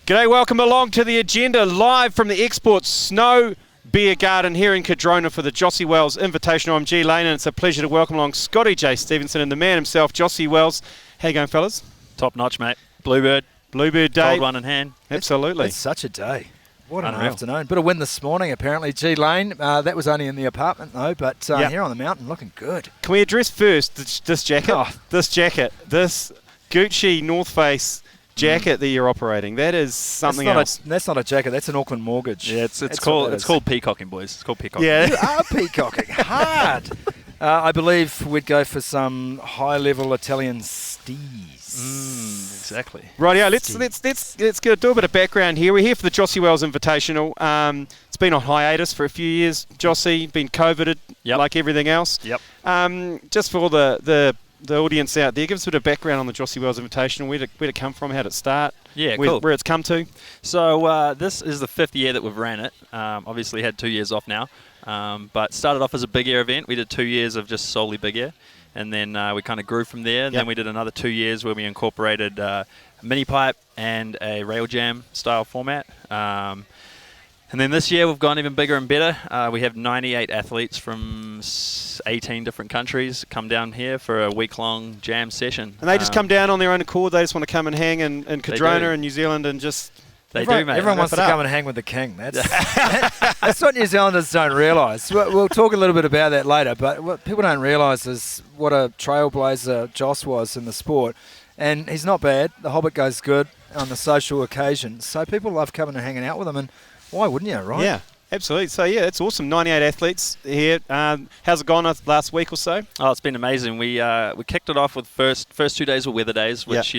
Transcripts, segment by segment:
G'day, welcome along to the agenda, live from the Export Snow Beer Garden here in Cardrona for the Jossi Wells Invitational. I'm G Lane, and it's a pleasure to welcome along Scotty J Stevenson and the man himself, Jossi Wells. How you going, fellas? Top notch, mate. Bluebird day. Cold one in hand. Absolutely. It's such a day. What an Unreal. afternoon. Bit of wind this morning, apparently, G Lane. That was only in the apartment, though, but here on the mountain, looking good. Can we address first this jacket? Oh. This Gucci North Face jacket that you're operating. That is something else. That's not a jacket. That's an Auckland mortgage. Yeah, it's called peacocking, boys. It's called peacocking. Yeah. You are peacocking hard. I believe we'd go for some high-level Italian stees. Exactly. Right, yeah. Let's do a bit of background here. We're here for the Jossi Wells Invitational. It's been on hiatus for a few years. Jossi, been COVIDed like everything else. Yep. Just for the audience out there, give us a bit of background on the Jossi Wells Invitational. Where'd it come from? How did it start? Yeah, cool. Where it's come to? So this is the 5th year that we've ran it. Obviously had 2 years off now, but started off as a big air event. We did 2 years of just solely big air, and then we kind of grew from there. And then we did another 2 years where we incorporated a mini pipe and a rail jam style format. And then this year we've gone even bigger and better. We have 98 athletes from 18 different countries come down here for a week-long jam session. And they just come down on their own accord. They just want to come and hang in Cardrona and New Zealand and just... They do, mate. Everyone wants to come and hang with the king. That's what New Zealanders don't realise. We'll talk a little bit about that later, but what people don't realise is what a trailblazer Joss was in the sport. And he's not bad. The Hobbit goes good on the social occasion. So people love coming and hanging out with him, and why wouldn't you, right? Yeah, absolutely. So, yeah, it's awesome. 98 athletes here. How's it gone last week or so? Oh, it's been amazing. We kicked it off with first 2 days were weather days, which,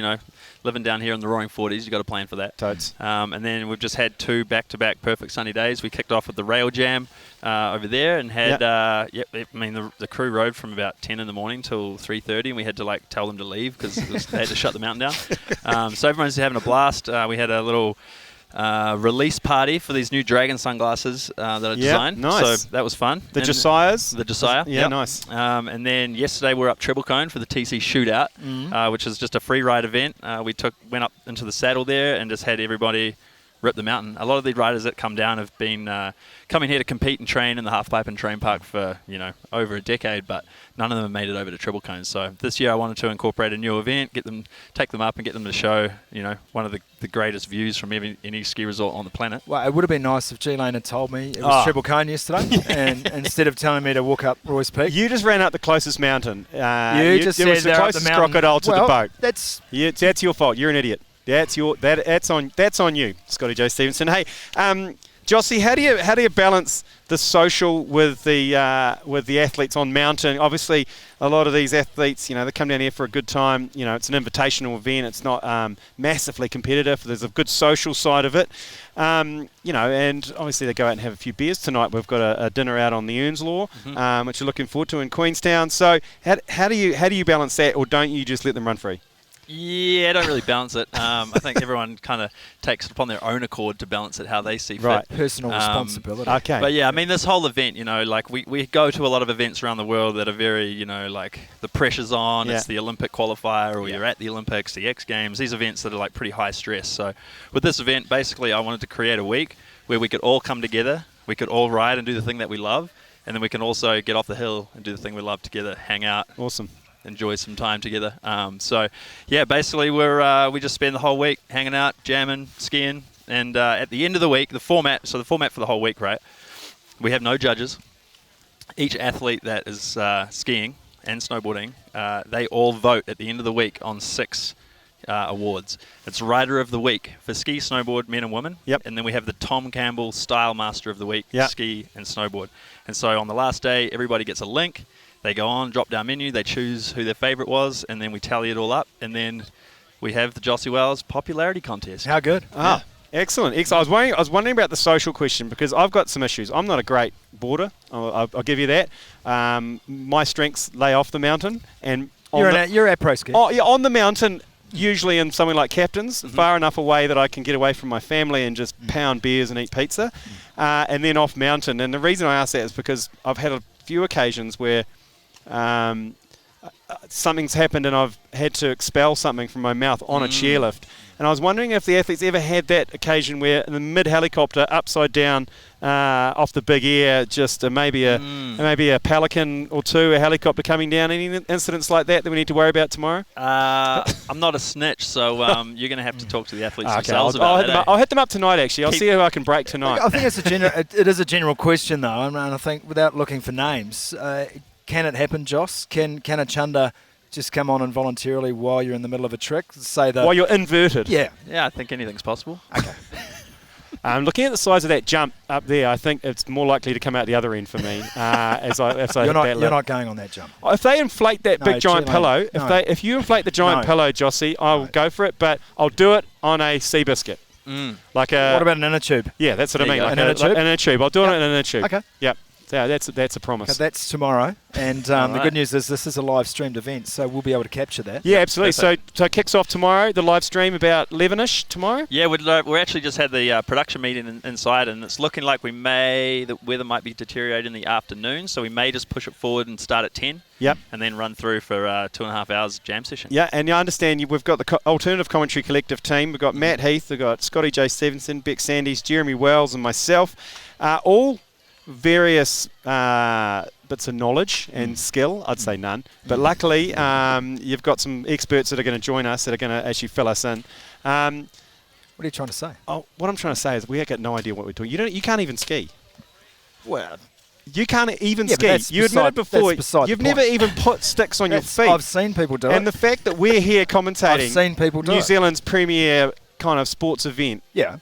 living down here in the Roaring 40s, you've got to plan for that. Totes. And then we've just had 2 back-to-back perfect sunny days. We kicked off with the rail jam over there and had, the crew rode from about 10 in the morning till 3:30, and we had to tell them to leave because they had to shut the mountain down. So everyone's having a blast. We had a little... release party for these new Dragon sunglasses that I designed. Nice. So that was fun. The Josiahs? The Josiah. Yeah, nice. And then yesterday we were up Treble Cone for the TC Shootout, which is just a free ride event. We went up into the saddle there and just had everybody rip the mountain. A lot of the riders that come down have been coming here to compete and train in the halfpipe and train park for over a decade, but none of them have made it over to Treble Cone. So this year I wanted to incorporate a new event, take them up and get them to show one of the greatest views from any ski resort on the planet. Well, it would have been nice if G Lane had told me it was Treble Cone yesterday, and instead of telling me to walk up Royce Peak. You just ran up the closest mountain. You just said it was the closest crocodile to the boat. That's your fault. You're an idiot. That's on you, Scotty J Stevenson. Hey, Jossi, how do you balance the social with the athletes on mountain? Obviously, a lot of these athletes, they come down here for a good time. It's an invitational event. It's not massively competitive. There's a good social side of it. And obviously they go out and have a few beers tonight. We've got a dinner out on the Earnslaw, which we're looking forward to in Queenstown. So how do you balance that, or don't you just let them run free? Yeah, I don't really balance it. I think everyone kind of takes it upon their own accord to balance it how they see fit. Right, personal responsibility. Okay. But yeah, I mean, this whole event, we go to a lot of events around the world that are very, the pressure's on. Yeah. It's the Olympic qualifier, or you're at the Olympics, the X Games. These events that are pretty high stress. So with this event, basically, I wanted to create a week where we could all come together, we could all ride and do the thing that we love, and then we can also get off the hill and do the thing we love together, hang out. Awesome. Enjoy some time together. Basically we just spend the whole week hanging out, jamming, skiing, and at the end of the week, the format for the whole week, right? We have no judges. Each athlete that is skiing and snowboarding, they all vote at the end of the week on 6 awards. It's Rider of the Week for ski, snowboard, men and women. Yep. And then we have the Tom Campbell Style Master of the Week, ski and snowboard. And so on the last day, everybody gets a link. They go on, drop-down menu, they choose who their favourite was, and then we tally it all up, and then we have the Jossi Wells popularity contest. How good? Ah, excellent. I was wondering about the social question because I've got some issues. I'm not a great boarder. I'll give you that. My strengths lay off the mountain, and you're at pro ski. Oh yeah, on the mountain. Usually in something like Captain's, far enough away that I can get away from my family and just pound beers and eat pizza, and then off mountain. And the reason I ask that is because I've had a few occasions where something's happened and I've had to expel something from my mouth on a chairlift, And I was wondering if the athletes ever had that occasion where in the mid-helicopter, upside down, off the big air, just maybe a pelican or two, a helicopter coming down. Any incidents like that we need to worry about tomorrow? I'm not a snitch, so you're going to have to talk to the athletes themselves I'll about that. I'll hit them up tonight, actually. I'll see who I can break tonight. I think it is a general question, though, and I think without looking for names, can it happen, Joss? Can a chunder just come on and voluntarily while you're in the middle of a trick? While you're inverted? Yeah. Yeah, I think anything's possible. Okay. Looking at the size of that jump up there, I think it's more likely to come out the other end for me. You're not going on that jump. If they inflate that big giant pillow, if you inflate the giant pillow, Jossi, I'll go for it, but I'll do it on a sea biscuit. What about an inner tube? Yeah, that's what I mean. An inner tube? An inner tube. I'll do it in an inner tube. Okay. Yep. Yeah, that's a promise. Okay, that's tomorrow, and the good news is this is a live streamed event, so we'll be able to capture that. Yeah, absolutely. So it kicks off tomorrow, the live stream about 11ish tomorrow? Yeah, we actually just had the production meeting inside, and it's looking like the weather might be deteriorating in the afternoon, so we may just push it forward and start at 10. Yep. And then run through for 2.5 hours jam session. Yeah, and I understand we've got the Alternative Commentary Collective team. We've got Matt Heath, we've got Scotty J Stevenson, Beck Sandys, Jeremy Wells, and myself. All various bits of knowledge and skill. I'd say none. But luckily, you've got some experts that are going to join us, that are going to actually fill us in. What are you trying to say? Oh, what I'm trying to say is we have got no idea what we're doing. You can't even ski. Well, you can't even ski. You admitted before you've never even put sticks on your feet. I've seen people do it. And the fact that we're here commentating I've seen people do New Zealand's premier kind of sports event. Yeah.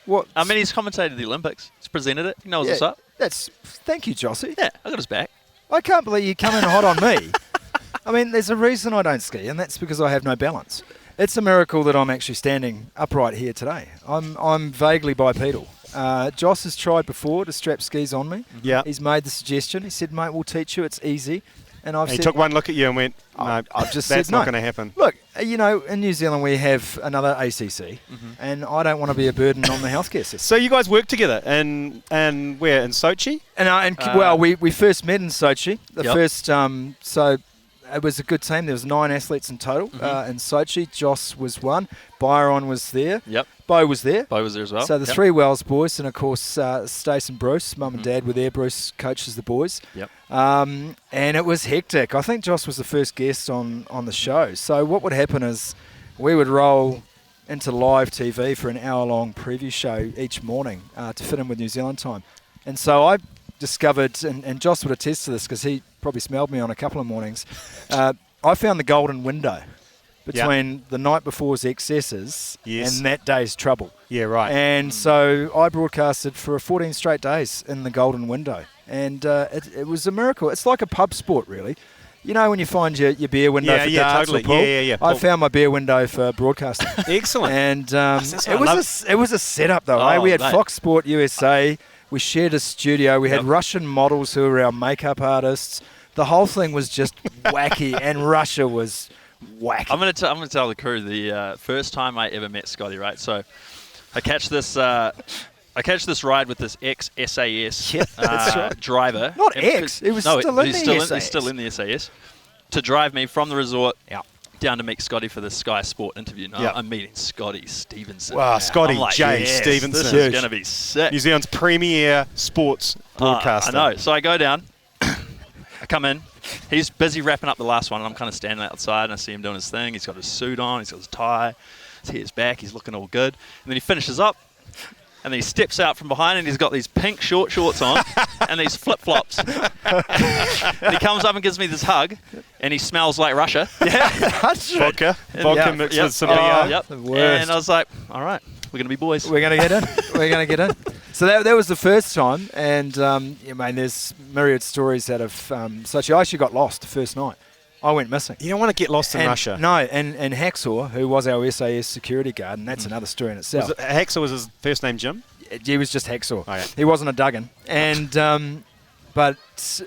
What? I mean, he's commentated the Olympics. He's presented it. He knows what's up. Thank you, Jossi. Yeah, I got his back. I can't believe you come in hot on me. I mean, there's a reason I don't ski, and that's because I have no balance. It's a miracle that I'm actually standing upright here today. I'm vaguely bipedal. Joss has tried before to strap skis on me. Yeah. He's made the suggestion. He said, mate, we'll teach you. It's easy. And he took one look at you and went, no, I've just that's said no. not going to happen. Look, in New Zealand we have another ACC, and I don't want to be a burden on the healthcare system. So you guys work together, and where, in Sochi? Well, we first met in Sochi. Yep. So it was a good team. There was 9 athletes in total in Sochi. Joss was one. Byron was there. Yep. Bo was there. Bo was there as well. So the 3 Wells boys, and of course Stace and Bruce, mum and dad were there. Bruce coaches the boys. Yep. And it was hectic. I think Joss was the first guest on the show. So what would happen is we would roll into live TV for an hour-long preview show each morning to fit in with New Zealand time. And so I discovered, and Joss would attest to this because he probably smelled me on a couple of mornings, I found the golden window between the night before's excesses and that day's trouble. Yeah, right. And so I broadcasted for 14 straight days in the golden window. And it was a miracle. It's like a pub sport, really. You know when you find your beer window for darts totally. or pool? Yeah. I found my beer window for broadcasting. Excellent. And it was a setup, though. We had Fox Sport USA. We shared a studio. We had Russian models who were our makeup artists. The whole thing was just wacky, and Russia was wacky. I'm gonna tell the crew the first time I ever met Scotty. Right, so I catch this ride with this ex-SAS driver. Not ex. It was still in the SAS. He's still in the SAS to drive me from the resort down to meet Scotty for the Sky Sport interview. No, I'm meeting Scotty Stevenson. Wow, Scotty J Stevenson. This is going to be sick. New Zealand's premier sports broadcaster. I know. So I go down. I come in. He's busy wrapping up the last one, and I'm kind of standing outside, and I see him doing his thing. He's got his suit on. He's got his tie. His hair's back. He's looking all good. And then he finishes up. And then he steps out from behind, and he's got these pink short shorts on and these flip-flops. And he comes up and gives me this hug, and he smells like Russia. Yeah, that's vodka mixed with some beer. And I was like, all right, we're going to be boys. We're going to get in. So that was the first time, and there's myriad stories out of Sochi. I actually got lost the first night. I went missing. You don't want to get lost in Russia. No, and Hacksaw, who was our SAS security guard, and that's another story in itself. Hacksaw was his first name, Jim? He was just Hacksaw. Oh, yeah. He wasn't a Duggan. And but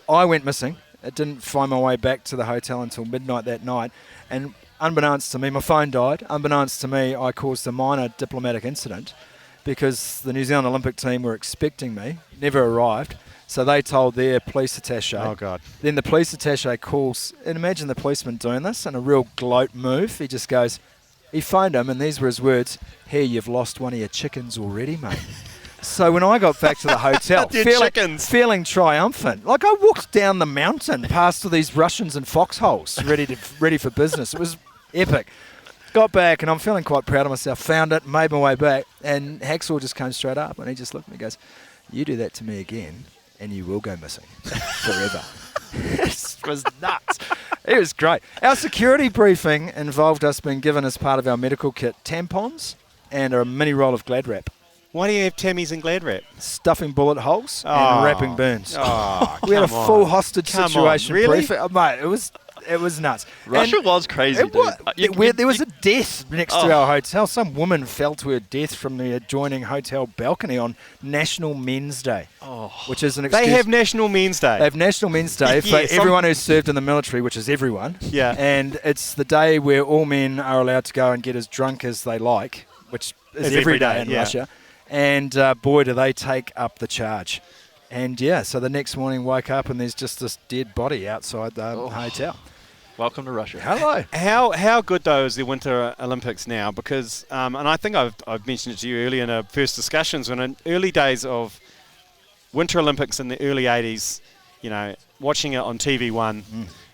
I went missing. I didn't find my way back to the hotel until midnight that night. And unbeknownst to me, my phone died. Unbeknownst to me, I caused a minor diplomatic incident because the New Zealand Olympic team were expecting me, never arrived. So they told their police attaché. Oh, God. Then the police attaché calls, and imagine the policeman doing this in a real gloat move. He just goes, He phoned him, and these were his words: "Here, you've lost one of your chickens already, mate." So when I got back to the hotel, feeling triumphant, like I walked down the mountain past all these Russians and foxholes, ready for business. It was epic. Got back, and I'm feeling quite proud of myself. Found it, made my way back, and Hacksaw just came straight up, and he just looked at me and goes, "You do that to me again, and you will go missing forever." It was nuts. It was great. Our security briefing involved us being given as part of our medical kit tampons and a mini roll of Glad Wrap. Why do you have Tammys and Glad Wrap? Stuffing bullet holes and wrapping burns. Oh, we had a full hostage situation. Really? Briefing. Oh, mate, it was nuts. Russia was crazy, dude. There was a death next to our hotel. Some woman fell to her death from the adjoining hotel balcony on National Men's Day, which is an excuse. They have National Men's Day. They have National Men's Day for everyone who's served in the military, which is everyone. Yeah. And it's the day where all men are allowed to go and get as drunk as they like, which is every day in Russia. And boy, do they take up the charge. And so the next morning woke up and there's just this dead body outside the hotel. Welcome to Russia. Hello. How good though is the Winter Olympics now? Because and I think I've mentioned it to you earlier in our first discussions, when in early days of Winter Olympics in the early 80s, watching it on TV1,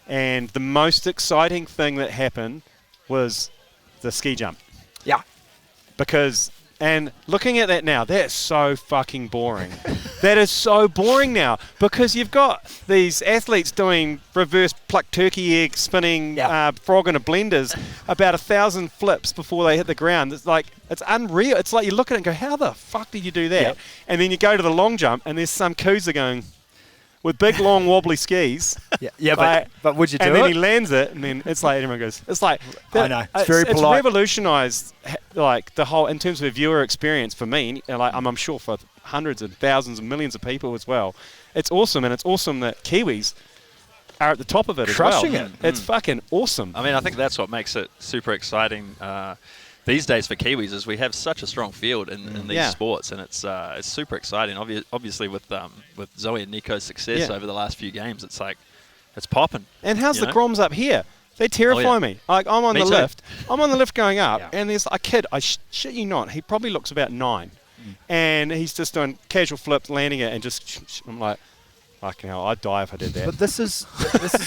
and the most exciting thing that happened was the ski jump. Yeah. And looking at that now, that's so fucking boring. That is so boring now, because you've got these athletes doing reverse plucked turkey egg spinning frog in a blenders about 1,000 flips before they hit the ground. It's unreal. It's like you look at it and go, how the fuck did you do that? Yep. And then you go to the long jump and there's some coozer going with big long wobbly skis. But would you do it? And then he lands it, and then it's like everyone goes. It's like I know. It's very polite. It's revolutionised the whole in terms of a viewer experience for me. I'm sure for hundreds and thousands and millions of people as well. It's awesome, and it's awesome that Kiwis are at the top of it Crushing as well. It's fucking awesome. I mean, I think that's what makes it super exciting. These days for Kiwis is we have such a strong field in these sports, and it's super exciting. Obviously with Zoe and Nico's success over the last few games, it's popping. And how's the Groms up here? They terrify me. Like I'm on the lift. I'm on the lift going up, and there's a kid. I shit you not. He probably looks about 9, and he's just doing casual flips, landing it, and just I'm like, fucking hell, I'd die if I did that. But this is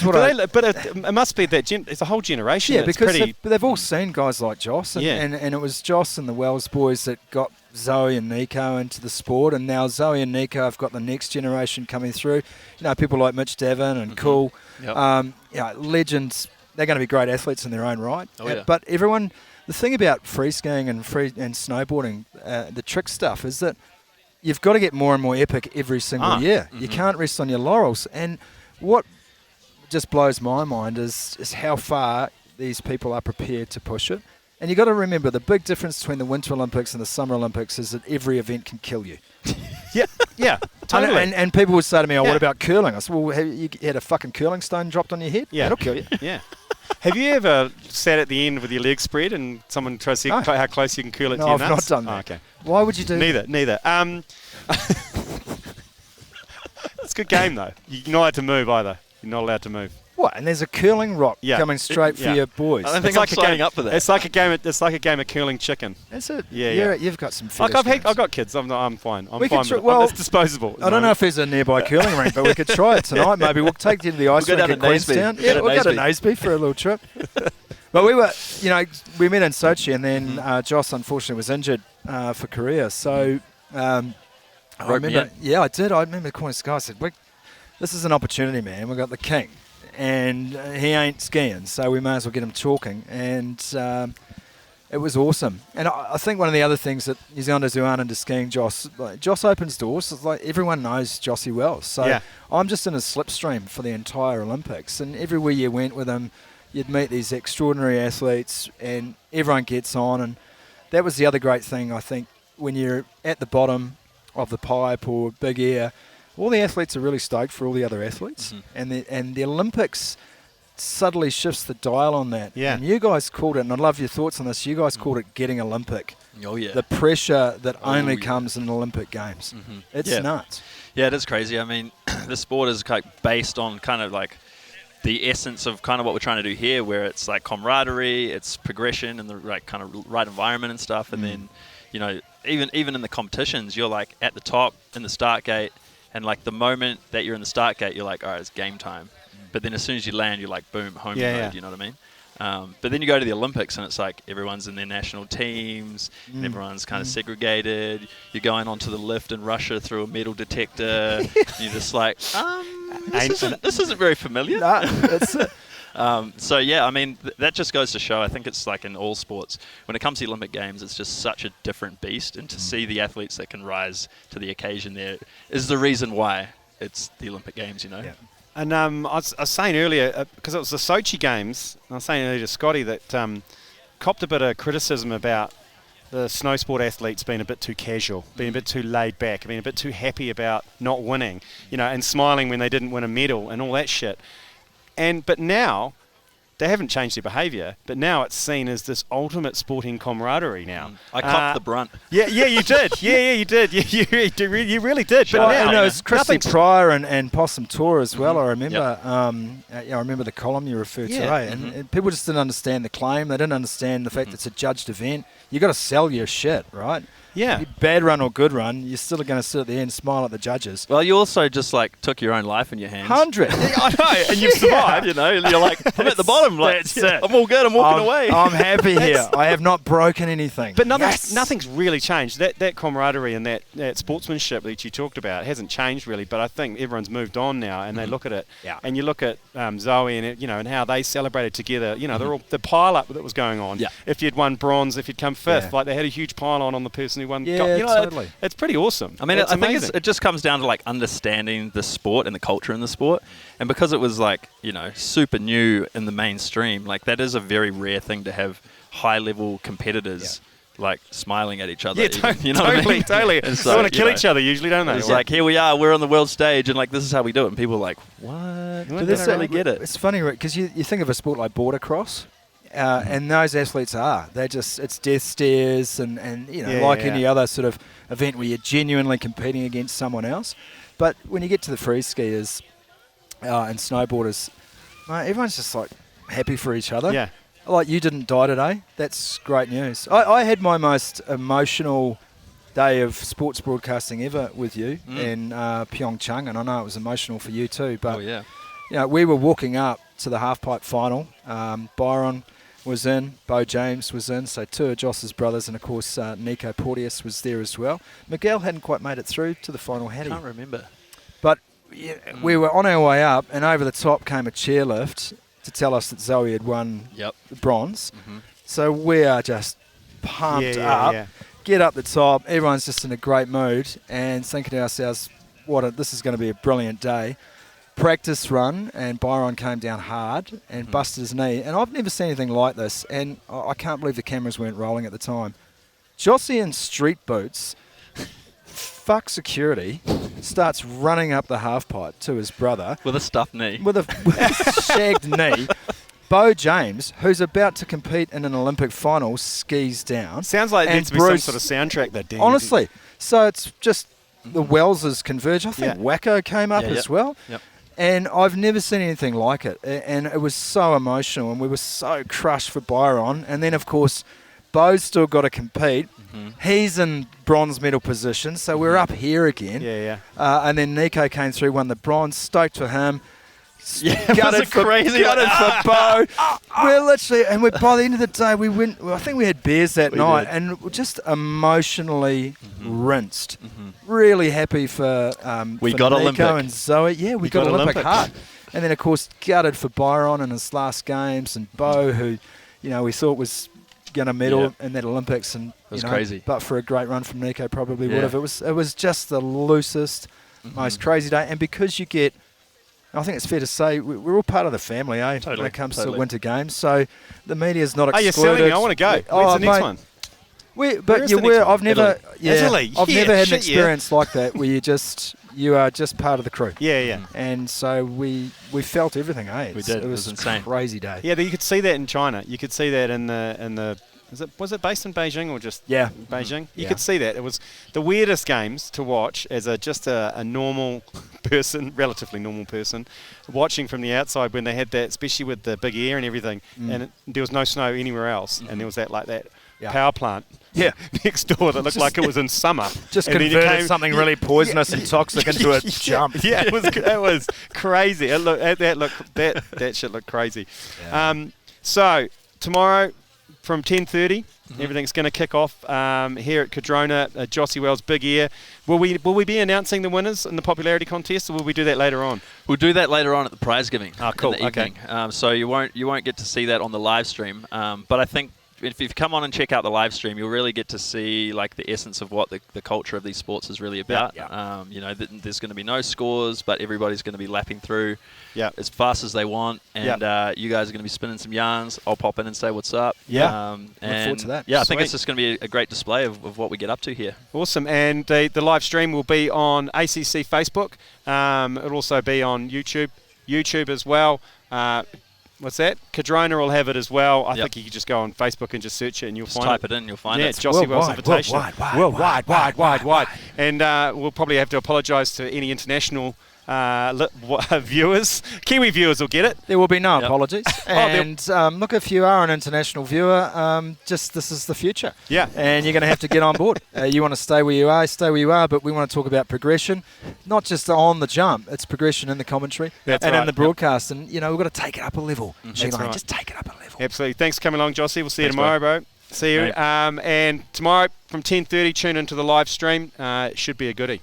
what but it must be that it's a whole generation. Yeah, because they've all seen guys like Joss, and it was Joss and the Wells boys that got Zoe and Nico into the sport, and now Zoe and Nico have got the next generation coming through. People like Mitch Davin and Cool, legends. They're going to be great athletes in their own right. But everyone, the thing about free skiing and snowboarding, the trick stuff is that you've got to get more and more epic every single year. You can't rest on your laurels. And what just blows my mind is how far these people are prepared to push it. And you've got to remember the big difference between the Winter Olympics and the Summer Olympics is that every event can kill you. Totally. And people would say to me, what about curling? I said, well, have you had a fucking curling stone dropped on your head? Yeah. That'll kill you. Yeah. Have you ever sat at the end with your legs spread and someone tries to see how close you can curl it to your nuts? No, I've not done that. Oh, okay. Why would you do that? Neither. It's a good game, though. You're not allowed to move either. You're not allowed to move. What? And there's a curling rock coming straight for your boys. I don't think I'm signing up for that. It's like a game. It's like a game of curling chicken. That's it. Yeah. You've got some fetish. I've got kids. I'm fine. I'm fine. It's disposable. I don't know if there's a nearby curling rink, but we could try it tonight. Maybe we'll take you to the ice rink at Queenstown. We'll go to Naseby for a little trip. But we were, we met in Sochi, and then Joss unfortunately was injured for Korea. So I remember. Yeah, I did. I remember calling Sky. I said, "This is an opportunity, man. We got the king." And he ain't skiing, so we may as well get him talking. And it was awesome. And I think one of the other things that New Zealanders who aren't into skiing, Joss opens doors. It's like everyone knows Jossi Wells. So I'm just in a slipstream for the entire Olympics. And everywhere you went with him, you'd meet these extraordinary athletes, and everyone gets on. And that was the other great thing, I think, when you're at the bottom of the pipe or big air, all the athletes are really stoked for all the other athletes, and the Olympics subtly shifts the dial on that. Yeah. And you guys called it, and I'd love your thoughts on this. You guys called it getting Olympic. Oh yeah. The pressure that only comes in Olympic Games. It's nuts. Yeah, it is crazy. I mean, the sport is based on kind of like the essence of kind of what we're trying to do here, where it's like camaraderie, it's progression and the right kind of right environment and stuff. And then, you know, even in the competitions, you're like at the top in the start gate, and like the moment that you're in the start gate, you're like, all right, it's game time. But then as soon as you land, you're like, boom, home mode. You know what I mean? But then you go to the Olympics and it's like everyone's in their national teams and everyone's kind of segregated. You're going onto the lift in Russia through a metal detector. You're just like, this isn't very familiar. No, that's it. So yeah, I mean, that just goes to show, I think it's like in all sports, when it comes to the Olympic Games, it's just such a different beast, and to see the athletes that can rise to the occasion there is the reason why it's the Olympic Games, you know? Yeah. And I was saying earlier, because it was the Sochi Games, and I was saying earlier to Scotty that copped a bit of criticism about the snow sport athletes being a bit too casual, being a bit too laid back, being a bit too happy about not winning, you know, and smiling when they didn't win a medal and all that shit. But now, they haven't changed their behaviour, but now it's seen as this ultimate sporting camaraderie now. I copped the brunt. Yeah, you did. You did. You really did. Sure. But now, you know, it's Christy Pryor and Possum Tour as well. I remember. Yep. I remember the column you referred to, Yeah. and people just didn't understand the claim. They didn't understand the fact that it's a judged event. You got to sell your shit, right? Yeah. Bad run or good run, you're still going to sit at the end and smile at the judges. Well, you also just like took your own life in your hands. 100. I know, and you've survived, you know, and you're like, I'm at the bottom, like, I'm all good, I'm walking away. I'm happy here. I have not broken anything. But nothing's really changed. That camaraderie and that sportsmanship that you talked about hasn't changed really, but I think everyone's moved on now, and they look at it. Yeah. And you look at Zoe and it, you know, and how they celebrated together. You know, they're all the pile up that was going on. Yeah. If you'd won bronze, if you'd come fifth, like they had a huge pile on the person who won. Yeah, You know, totally. It's pretty awesome. I mean, it's I think amazing. it just comes down to like understanding the sport and the culture in the sport. And because it was like, you know, super new in the mainstream, like that is a very rare thing to have high level competitors like smiling at each other. Yeah, even, you know what I mean? totally. And They so, want to kill you know, each other usually, don't they? It's like, here we are, we're on the world stage, and like this is how we do it. And people are like, what? They They don't really get it. It's funny, because you think of a sport like border cross, and those athletes it's death stares and you know, any other sort of event where you're genuinely competing against someone else. But when you get to the free skiers and snowboarders, mate, everyone's just like happy for each other. Yeah. Like, you didn't die today. That's great news. I had my most emotional day of sports broadcasting ever with you in Pyeongchang, and I know it was emotional for you too. But Oh, yeah. you know, we were walking up to the half-pipe final. Byron was in, Bo James was in, so two of Joss's brothers, and of course Nico Porteous was there as well. Miguel hadn't quite made it through to the final, had he? Can't remember. But we were on our way up, and over the top came a chairlift to tell us that Zoe had won the bronze. So we are just pumped up. Yeah. Get up the top, everyone's just in a great mood and thinking to ourselves, this is going to be a brilliant day. Practice run, and Byron came down hard and busted his knee. And I've never seen anything like this, and I can't believe the cameras weren't rolling at the time. Jossi in street boots, fuck security, starts running up the half-pipe to his brother. With a stuffed knee. With a shagged knee. Bo James, who's about to compete in an Olympic final, skis down. Sounds like it needs to be some sort of soundtrack that ding. Honestly. So it's just the Welleses converge. I think Wacko came up as well. Yep. And I've never seen anything like it. And it was so emotional, and we were so crushed for Byron. And then, of course, Bo's still got to compete. He's in bronze medal position, so we're up here again. And then Nico came through, won the bronze. Stoked for him. Gutted for Bo. We're literally, and by the end of the day, we went. I think we had beers that night, and we're just emotionally rinsed. Really happy for we for got Nico Olympic and Zoe. Yeah, we got Olympic heart. And then of course gutted for Byron in his last games, and Bo, who we thought was going to medal in that Olympics, and it was crazy. But for a great run from Nico, probably would have. It was just the loosest, most crazy day, and because you get. I think it's fair to say we're all part of the family, Totally, when it comes to Winter Games. So the media's not excluded. You're selling me. I want to go. When's the next one? I've never had an Shit, experience like that where you are just part of the crew. Yeah. And so we felt everything, eh? We did. It was insane. A crazy day. Yeah, you could see that in China. You could see that in the was it based in Beijing or just Beijing? You Yeah. could see that. It was the weirdest games to watch as just a normal person, relatively normal person, watching from the outside when they had that, especially with the big air and everything, and there was no snow anywhere else, and there was that power plant next door that looked like it was in summer. Just and converted something really poisonous and toxic into a jump. Yeah, it was crazy. That shit looked crazy. Yeah. So tomorrow from 10:30, everything's going to kick off here at Cardrona. Jossi Wells Big Air. Will we be announcing the winners in the popularity contest, or will we do that later on? We'll do that later on at the prize giving. Oh, cool. In the evening. So you won't get to see that on the live stream. But I think if you come on and check out the live stream, you'll really get to see like the essence of what the culture of these sports is really about. There's going to be no scores, but everybody's going to be lapping through as fast as they want, and you guys are going to be spinning some yarns. I'll pop in and say what's up. Look forward to that. Yeah, I think it's just going to be a great display of what we get up to here. Awesome. And the live stream will be on ACC Facebook. It'll also be on YouTube as well. What's that? Cardrona will have it as well. I think you can just go on Facebook and just search it and you'll find it. Type it in, you'll find it. Yeah, Jossi Wells Invitational. Worldwide. And we'll probably have to apologise to any international viewers. Kiwi viewers will get it. There will be no apologies. And look, if you are an international viewer, this is the future. Yeah. And you're going to have to get on board. You want to stay where you are, but we want to talk about progression, not just on the jump. It's progression in the commentary in the broadcast. And, we've got to take it up a level. Sheila, just take it up a level. Absolutely. Thanks for coming along, Jossi. We'll see you tomorrow, bro. See you. And tomorrow from 10:30, tune into the live stream. It should be a goodie.